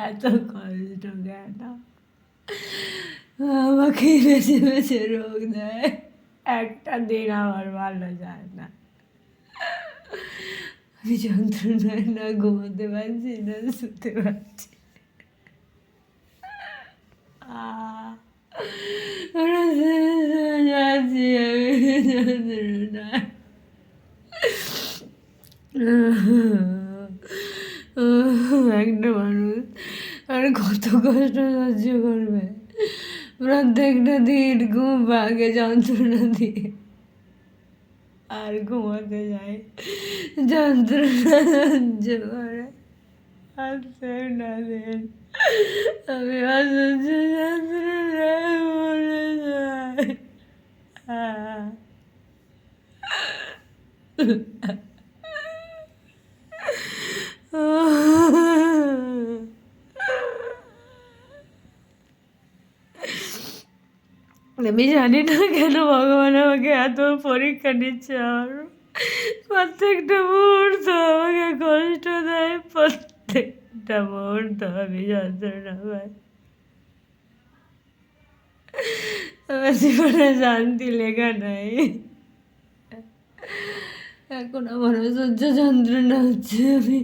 এত কষ্ট কেন? আমাকে বেছে বেছে রোগ দেয়, একটা দিন আমার ভালো যায় না। আমি যন্ত্রণায় না ঘুমোতে পারছি না শুতে পারছি। যাচ্ছি আমি যন্ত্রণায়। একটা মানুষ আর কত কষ্ট সহ্য করবে? প্রত্যেকটা দিন ঘুম ভাঙে যন্ত্রণা দিয়ে, আর ঘুমাতে যায় যন্ত্রণা সহ্য করে। প্রত্যেকটা দিন আমি অসহ্য যন্ত্রণায় মরে যাই। আমি জানি না কেন ভগবান আমাকে এত পরীক্ষা নিচ্ছে। আমার প্রত্যেকটা মুহূর্ত আমাকে কষ্ট দেয়, প্রত্যেকটা মুহূর্ত আমি যন্ত্রণা পাই। আমার জীবনে শান্তি লেখা নাই। এখন আমার অসহ্য যন্ত্রণা হচ্ছে। আমি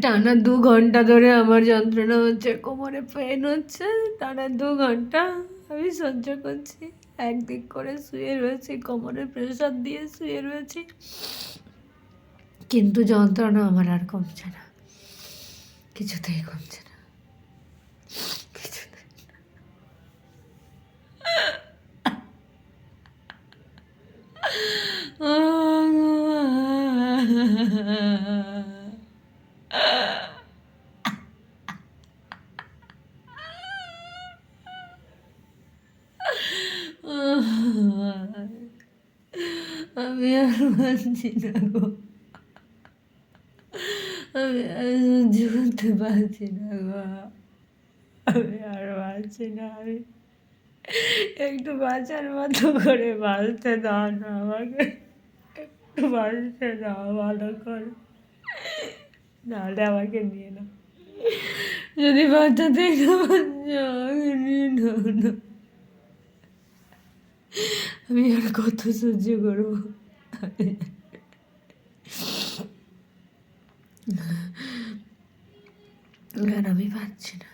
টানা 2 ঘন্টা ধরে আমার যন্ত্রণা হচ্ছে, কোমরে পেন হচ্ছে। টানা 2 ঘন্টা আমি সহ্য করছি, একদিক করে শুয়ে রয়েছি, কোমরে প্রেশার দিয়ে শুয়ে রয়েছি, কিন্তু যন্ত্রণা আমার আর কমছে না, কিছুতেই কমছে না, কিছুতেই। আমি আর পারছি না গো, আমি আর সহ্য করতে পারছি না গো, আমি আর পারছি না। আমি একটু বাঁচার মতো করে বাঁচতে দাও না আমাকে, একটু বাঁচতে দাও ভালো করে, নাহলে আমাকে নিয়ে নাও। যদি বাঁচাতে না পারছো আমাকে নিয়ে নাও না। আমি আর কত সহ্য করবো? আর আমি পারছি না।